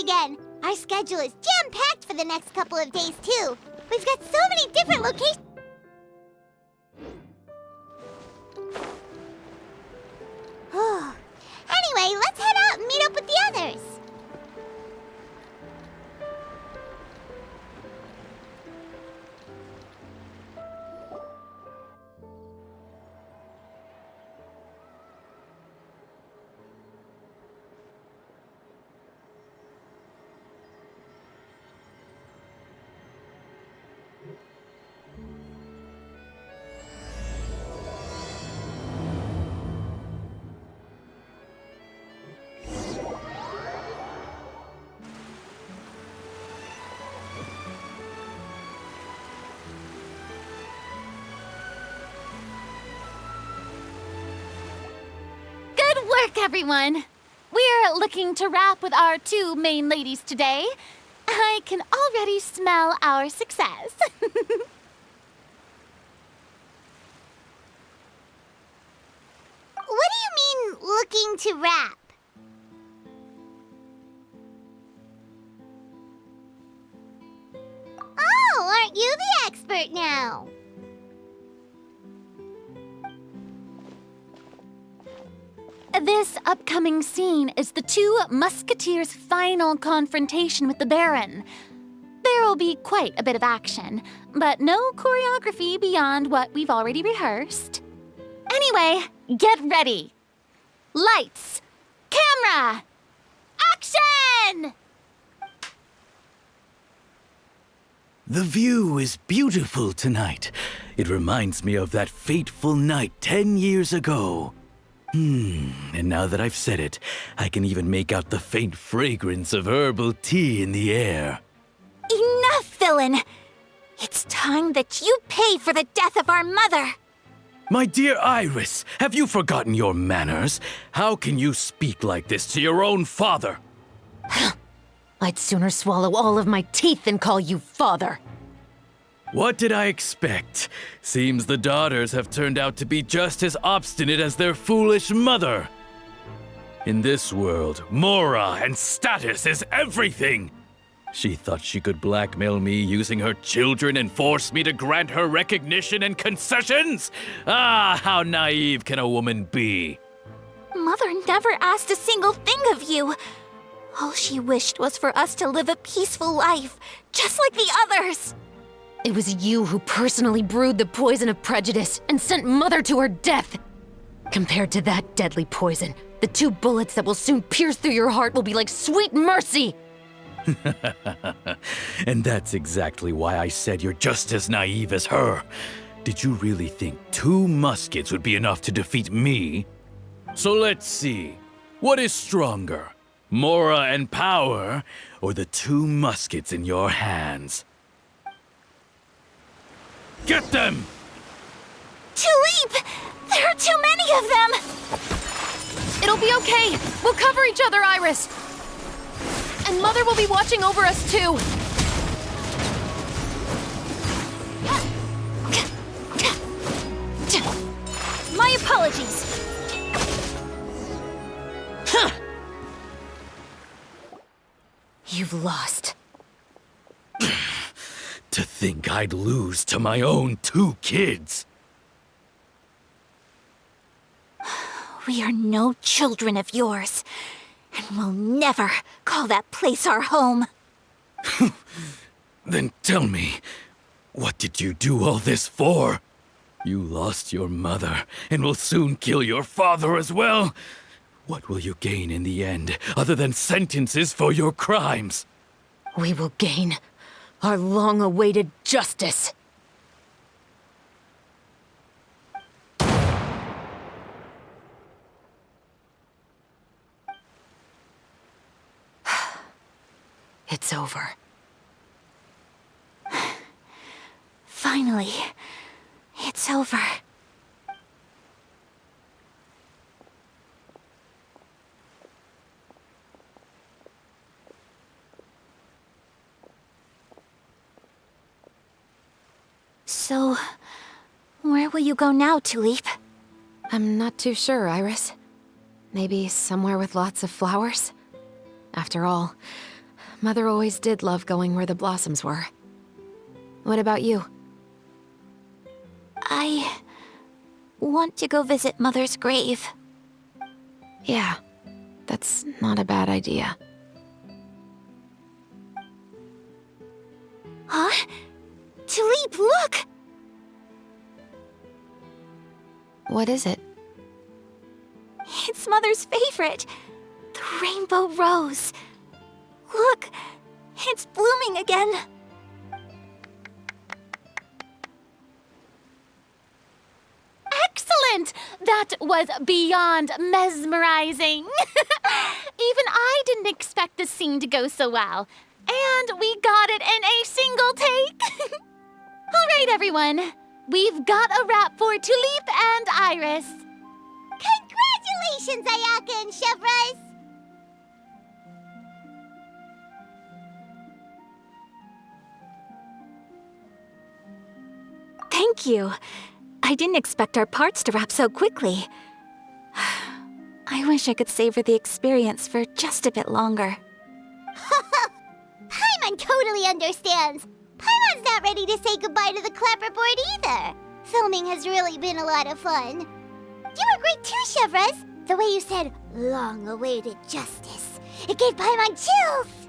again. Our schedule is jam-packed for the next couple of days, too. We've got so many different locations. Anyway, let's head out and meet up with the others. Work, everyone! We're looking to wrap with our two main ladies today. I can already smell our success. What do you mean, looking to wrap? Oh, aren't you the expert now? This upcoming scene is the two musketeers' final confrontation with the Baron. There will be quite a bit of action, but no choreography beyond what we've already rehearsed. Anyway, get ready. Lights, camera, action! The view is beautiful tonight. It reminds me of that fateful night 10 years ago. And now that I've said it, I can even make out the faint fragrance of herbal tea in the air. Enough, villain! It's time that you pay for the death of our mother! My dear Iris, have you forgotten your manners? How can you speak like this to your own father? I'd sooner swallow all of my teeth than call you father. What did I expect? Seems the daughters have turned out to be just as obstinate as their foolish mother. In this world, Mora and status is everything. She thought she could blackmail me using her children and force me to grant her recognition and concessions? Ah, how naive can a woman be? Mother never asked a single thing of you. All she wished was for us to live a peaceful life, just like the others. It was you who personally brewed the poison of prejudice and sent Mother to her death. Compared to that deadly poison, the 2 bullets that will soon pierce through your heart will be like sweet mercy. And that's exactly why I said you're just as naive as her. Did you really think 2 muskets would be enough to defeat me? So let's see. What is stronger, Mora and power, or the 2 muskets in your hands? Get them! Tulip! There are too many of them! It'll be okay. We'll cover each other, Iris. And Mother will be watching over us, too. My apologies. You've lost. To think I'd lose to my own 2 kids. We are no children of yours, and we'll never call that place our home. Then tell me, what did you do all this for? You lost your mother, and will soon kill your father as well. What will you gain in the end, other than sentences for your crimes? We will gain our long-awaited justice. It's over. Finally, it's over. So, where will you go now, Tulip? I'm not too sure, Iris. Maybe somewhere with lots of flowers? After all, Mother always did love going where the blossoms were. What about you? I want to go visit Mother's grave. Yeah, that's not a bad idea. Huh? Tulip, look! What is it? It's Mother's favorite, the rainbow rose. Look, it's blooming again. Excellent! That was beyond mesmerizing. Even I didn't expect the scene to go so well. And we got it in a single take. All right, everyone. We've got a wrap for Tulip and Iris. Congratulations, Ayaka and Chevres! Thank you. I didn't expect our parts to wrap so quickly. I wish I could savor the experience for just a bit longer. Paimon totally understands. Paimon's not ready to say goodbye to the clapperboard either. Filming has really been a lot of fun. You were great too, Chevres. The way you said, long-awaited justice. It gave Paimon chills.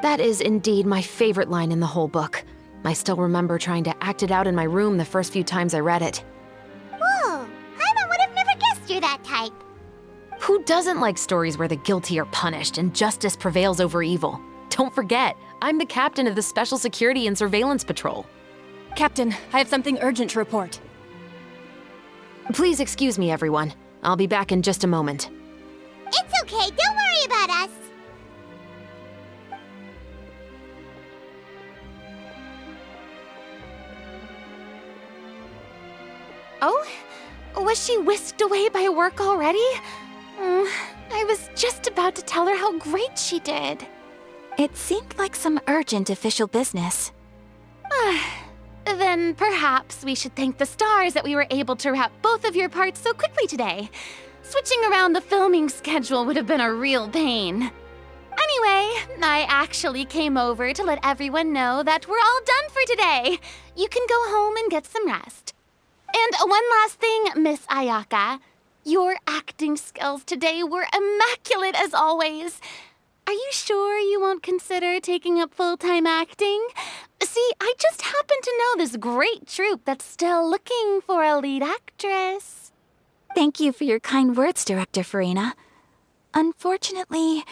That is indeed my favorite line in the whole book. I still remember trying to act it out in my room the first few times I read it. Whoa, Paimon would have never guessed you're that type. Who doesn't like stories where the guilty are punished and justice prevails over evil? Don't forget, I'm the captain of the Special Security and Surveillance Patrol. Captain, I have something urgent to report. Please excuse me, everyone. I'll be back in just a moment. It's okay, don't worry about us. Oh? Was she whisked away by work already? I was just about to tell her how great she did. It seemed like some urgent official business. Then perhaps we should thank the stars that we were able to wrap both of your parts so quickly today. Switching around the filming schedule would have been a real pain. Anyway, I actually came over to let everyone know that we're all done for today. You can go home and get some rest. And one last thing, Miss Ayaka. Your acting skills today were immaculate as always. Are you sure you won't consider taking up full-time acting? See, I just happen to know this great troupe that's still looking for a lead actress. Thank you for your kind words, Director Farina. Unfortunately,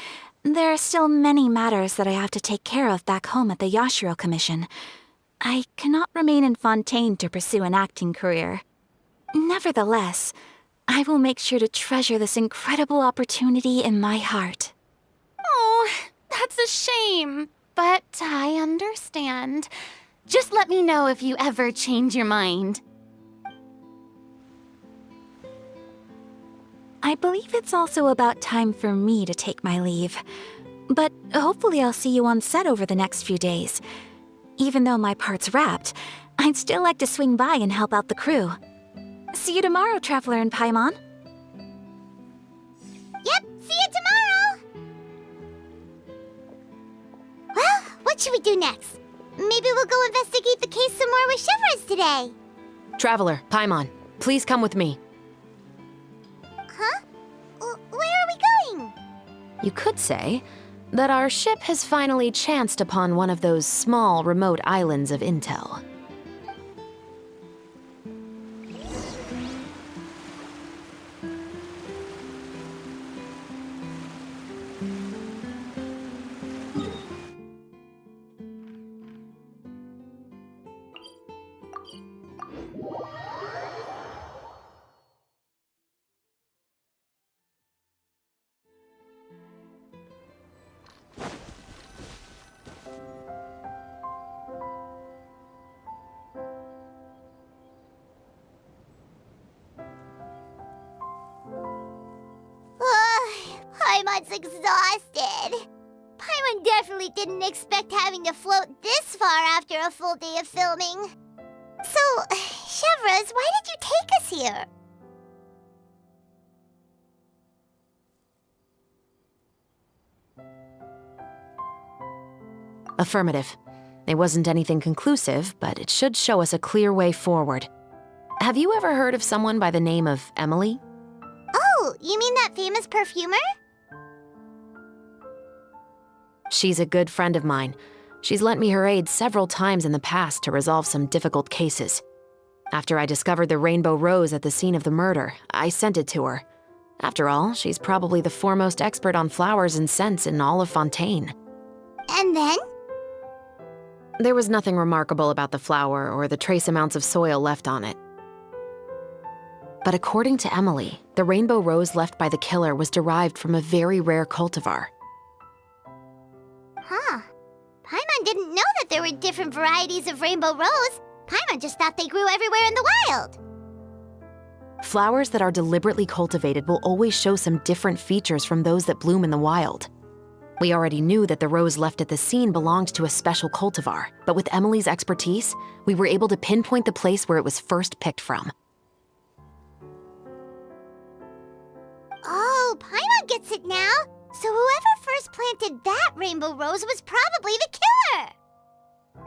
there are still many matters that I have to take care of back home at the Yashiro Commission. I cannot remain in Fontaine to pursue an acting career. Nevertheless, I will make sure to treasure this incredible opportunity in my heart. Oh, that's a shame, but I understand. Just let me know if you ever change your mind. I believe it's also about time for me to take my leave. But hopefully I'll see you on set over the next few days. Even though my part's wrapped, I'd still like to swing by and help out the crew. See you tomorrow, Traveler and Paimon. Yep, see you tomorrow! Well, what should we do next? Maybe we'll go investigate the case some more with Chevres today. Traveler, Paimon, please come with me. Huh? Where are we going? You could say that our ship has finally chanced upon one of those small, remote islands of intel. Paimon's exhausted. Paimon definitely didn't expect having to float this far after a full day of filming. So, Chevres, why did you take us here? Affirmative. It wasn't anything conclusive, but it should show us a clear way forward. Have you ever heard of someone by the name of Emily? Oh, you mean that famous perfumer? She's a good friend of mine. She's lent me her aid several times in the past to resolve some difficult cases. After I discovered the rainbow rose at the scene of the murder, I sent it to her. After all, she's probably the foremost expert on flowers and scents in all of Fontaine. And then? There was nothing remarkable about the flower or the trace amounts of soil left on it. But according to Emily, the rainbow rose left by the killer was derived from a very rare cultivar. Huh. Paimon didn't know that there were different varieties of rainbow rose. Paimon just thought they grew everywhere in the wild. Flowers that are deliberately cultivated will always show some different features from those that bloom in the wild. We already knew that the rose left at the scene belonged to a special cultivar, but with Emily's expertise, we were able to pinpoint the place where it was first picked from. Oh, Paimon gets it now. So whoever first planted that rainbow rose was probably the killer.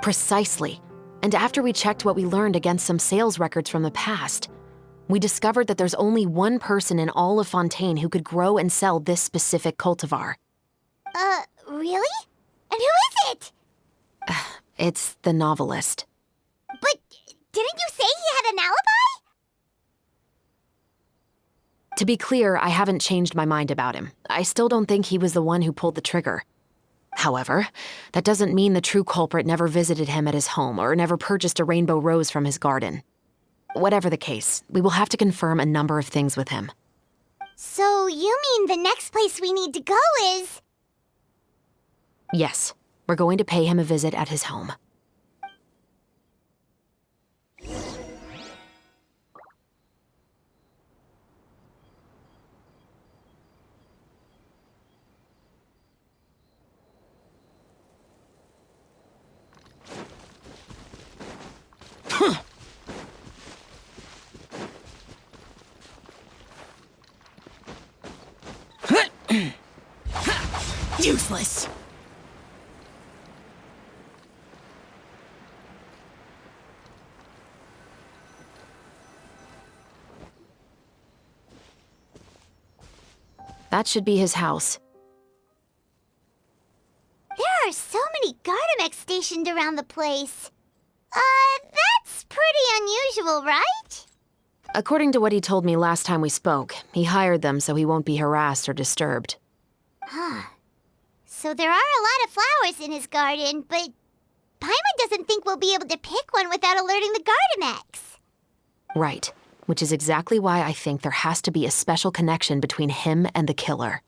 Precisely. And after we checked what we learned against some sales records from the past, we discovered that there's only one person in all of Fontaine who could grow and sell this specific cultivar. Really? And who is it? It's the novelist. But didn't you say he had an alibi? To be clear, I haven't changed my mind about him. I still don't think he was the one who pulled the trigger. However, that doesn't mean the true culprit never visited him at his home or never purchased a rainbow rose from his garden. Whatever the case, we will have to confirm a number of things with him. So you mean the next place we need to go is... Yes, we're going to pay him a visit at his home. Useless. That should be his house. There are so many Gardamex stationed around the place. That's pretty unusual, right? According to what he told me last time we spoke, he hired them so he won't be harassed or disturbed. Huh. So there are a lot of flowers in his garden, but Paimon doesn't think we'll be able to pick one without alerting the Gardamex. Right, which is exactly why I think there has to be a special connection between him and the killer.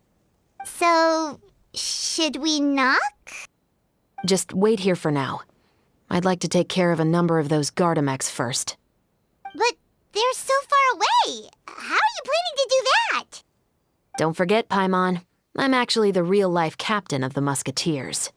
So, should we knock? Just wait here for now. I'd like to take care of a number of those Gardamex first. But they're so far away. How are you planning to do that? Don't forget, Paimon, I'm actually the real-life captain of the Musketeers.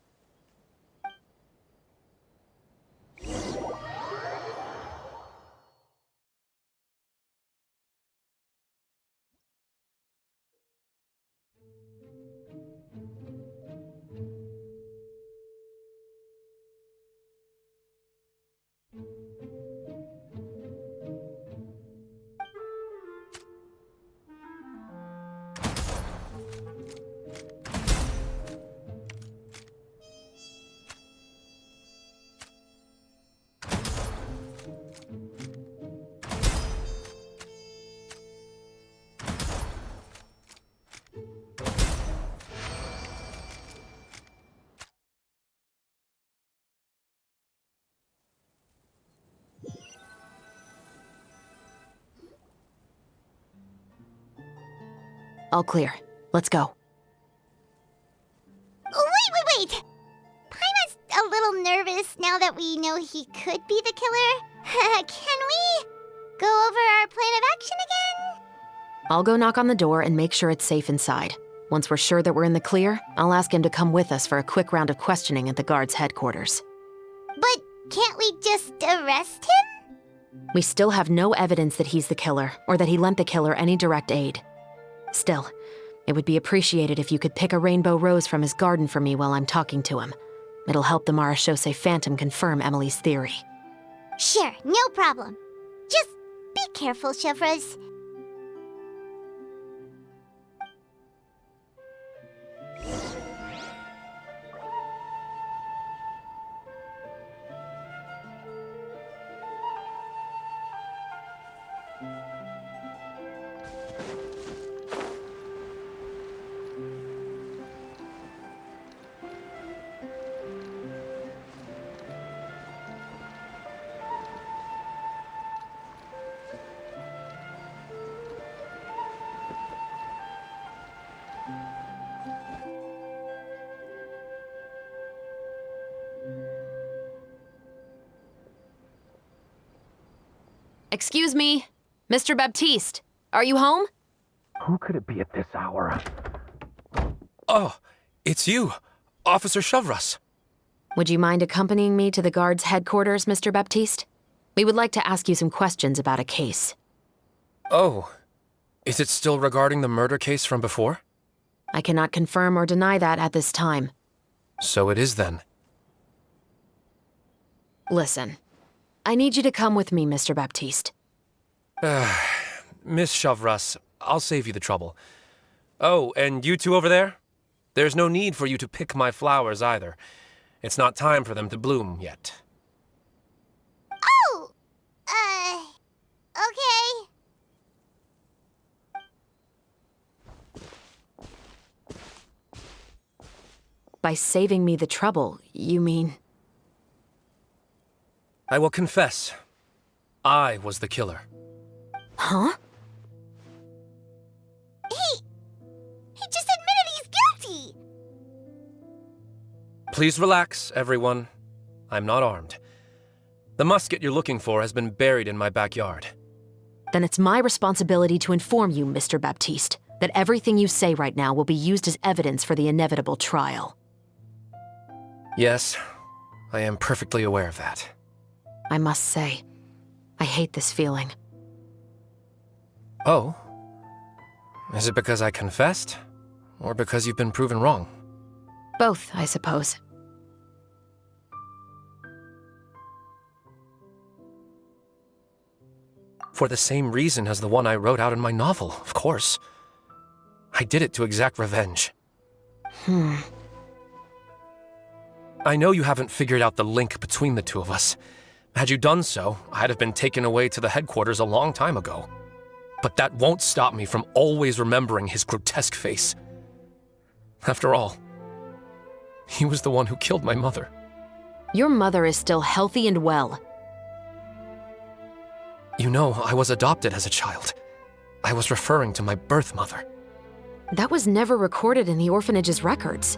All clear. Let's go. Wait! Paimon's a little nervous now that we know he could be the killer. Can we go over our plan of action again? I'll go knock on the door and make sure it's safe inside. Once we're sure that we're in the clear, I'll ask him to come with us for a quick round of questioning at the guard's headquarters. But can't we just arrest him? We still have no evidence that he's the killer, or that he lent the killer any direct aid. Still, it would be appreciated if you could pick a rainbow rose from his garden for me while I'm talking to him. It'll help the Marachose Phantom confirm Emily's theory. Sure, no problem. Just be careful, Chevreuse. Excuse me, Mr. Baptiste, are you home? Who could it be at this hour? Oh, it's you, Officer Chevreuse. Would you mind accompanying me to the guard's headquarters, Mr. Baptiste? We would like to ask you some questions about a case. Oh, is it still regarding the murder case from before? I cannot confirm or deny that at this time. So it is then. Listen, I need you to come with me, Mr. Baptiste. Miss Chevreuse, I'll save you the trouble. Oh, and you two over there? There's no need for you to pick my flowers either. It's not time for them to bloom yet. Oh! Okay. By saving me the trouble, you mean... I will confess, I was the killer. Huh? He just admitted he's guilty! Please relax, everyone. I'm not armed. The musket you're looking for has been buried in my backyard. Then it's my responsibility to inform you, Mr. Baptiste, that everything you say right now will be used as evidence for the inevitable trial. Yes, I am perfectly aware of that. I must say, I hate this feeling. Oh? Is it because I confessed? Or because you've been proven wrong? Both, I suppose. For the same reason as the one I wrote out in my novel, of course. I did it to exact revenge. I know you haven't figured out the link between the two of us. Had you done so, I'd have been taken away to the headquarters a long time ago. But that won't stop me from always remembering his grotesque face. After all, he was the one who killed my mother. Your mother is still healthy and well. You know, I was adopted as a child. I was referring to my birth mother. That was never recorded in the orphanage's records.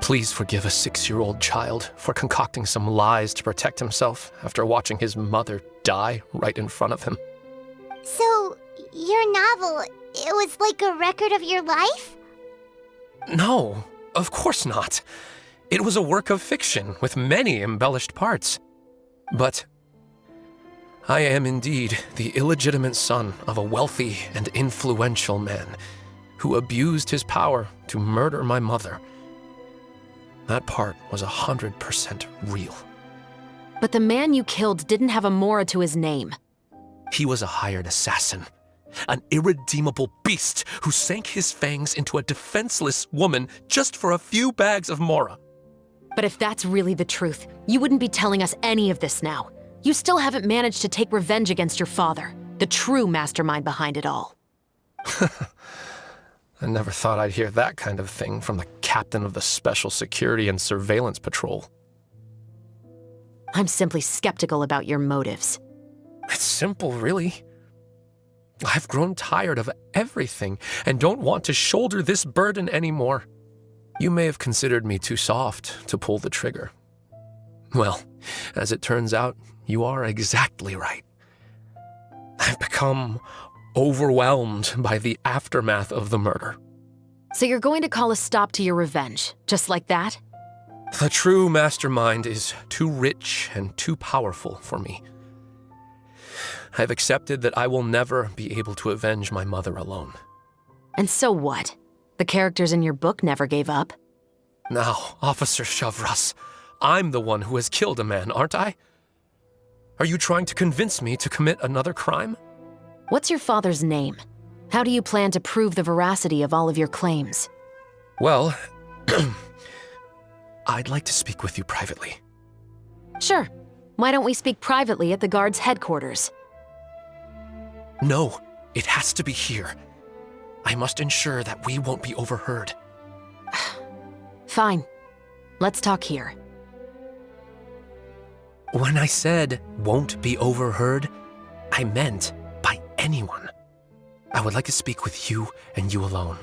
Please forgive a 6-year-old child for concocting some lies to protect himself after watching his mother die right in front of him. So, your novel, it was like a record of your life? No, of course not. It was a work of fiction with many embellished parts. But I am indeed the illegitimate son of a wealthy and influential man who abused his power to murder my mother. That part was 100% real. But the man you killed didn't have a Mora to his name. He was a hired assassin, an irredeemable beast who sank his fangs into a defenseless woman just for a few bags of Mora. But if that's really the truth, you wouldn't be telling us any of this now. You still haven't managed to take revenge against your father, the true mastermind behind it all. I never thought I'd hear that kind of thing from the captain of the Special Security and Surveillance Patrol. I'm simply skeptical about your motives. It's simple, really. I've grown tired of everything and don't want to shoulder this burden anymore. You may have considered me too soft to pull the trigger. Well, as it turns out, you are exactly right. I've become overwhelmed by the aftermath of the murder. So you're going to call a stop to your revenge, just like that? The true mastermind is too rich and too powerful for me. I've accepted that I will never be able to avenge my mother alone. And so what? The characters in your book never gave up? Now, Officer Chevreuse, I'm the one who has killed a man, aren't I? Are you trying to convince me to commit another crime? What's your father's name? How do you plan to prove the veracity of all of your claims? Well, I'd like to speak with you privately. Sure. Why don't we speak privately at the guard's headquarters? No, it has to be here. I must ensure that we won't be overheard. Fine. Let's talk here. When I said won't be overheard, I meant by anyone. I would like to speak with you and you alone.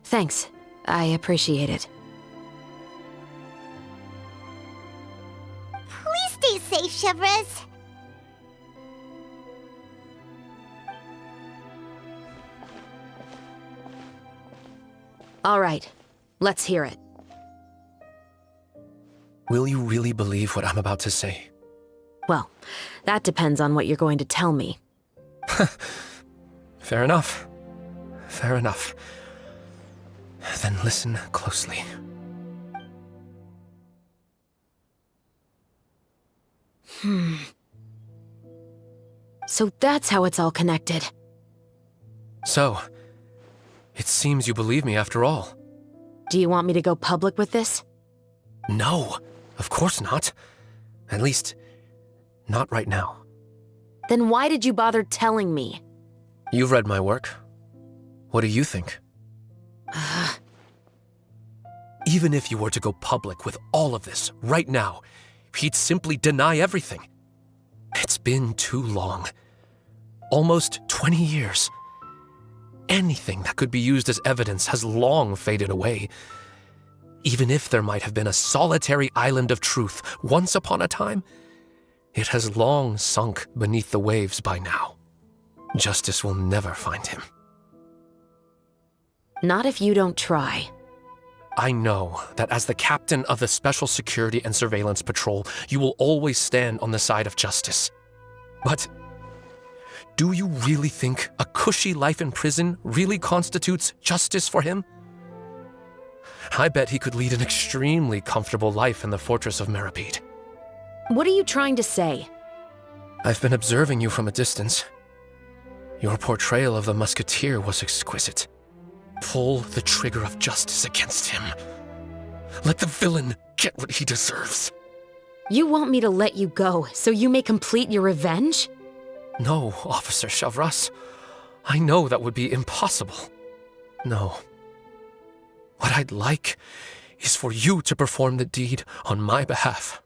Thanks. I appreciate it. Please stay safe, Chevres. All right. Let's hear it. Will you really believe what I'm about to say? Well, that depends on what you're going to tell me. Fair enough. Fair enough. Then listen closely. So that's how it's all connected. So, it seems you believe me after all. Do you want me to go public with this? No, of course not. At least, not right now. Then why did you bother telling me? You've read my work. What do you think? Even if you were to go public with all of this right now, he'd simply deny everything. It's been too long. Almost 20 years. Anything that could be used as evidence has long faded away. Even if there might have been a solitary island of truth once upon a time, it has long sunk beneath the waves by now. Justice will never find him. Not if you don't try. I know that as the captain of the Special Security and Surveillance Patrol, you will always stand on the side of justice. But do you really think a cushy life in prison really constitutes justice for him? I bet he could lead an extremely comfortable life in the fortress of Meripede. What are you trying to say? I've been observing you from a distance. Your portrayal of the musketeer was exquisite. Pull the trigger of justice against him. Let the villain get what he deserves. You want me to let you go so you may complete your revenge? No, Officer Chavras. I know that would be impossible. No. What I'd like is for you to perform the deed on my behalf.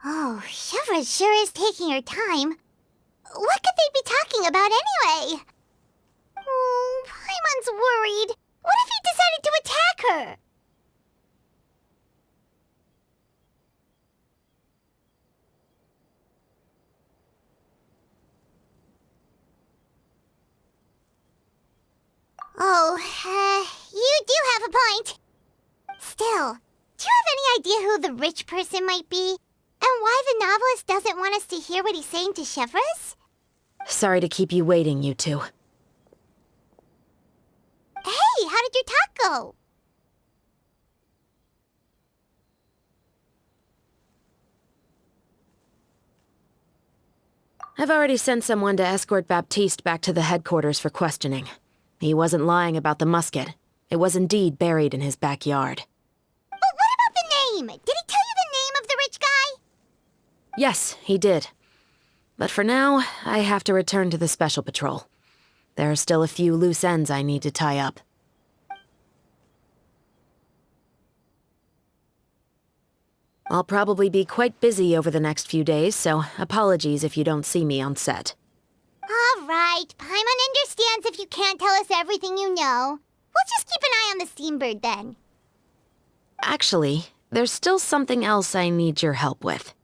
Oh, Chevres sure is taking her time. What could they be talking about anyway? Oh, Paimon's worried. What if he decided to attack her? Oh, you do have a point. Still, do you have any idea who the rich person might be? And why the novelist doesn't want us to hear what he's saying to Chevres? Sorry to keep you waiting, you two. Hey, how did your talk go? I've already sent someone to escort Baptiste back to the headquarters for questioning. He wasn't lying about the musket. It was indeed buried in his backyard. But what about the name? Did he tell you the name of the rich guy? Yes, he did. But for now, I have to return to the Special Patrol. There are still a few loose ends I need to tie up. I'll probably be quite busy over the next few days, so apologies if you don't see me on set. All right, Paimon understands if you can't tell us everything you know. We'll just keep an eye on the Steambird then. Actually, there's still something else I need your help with.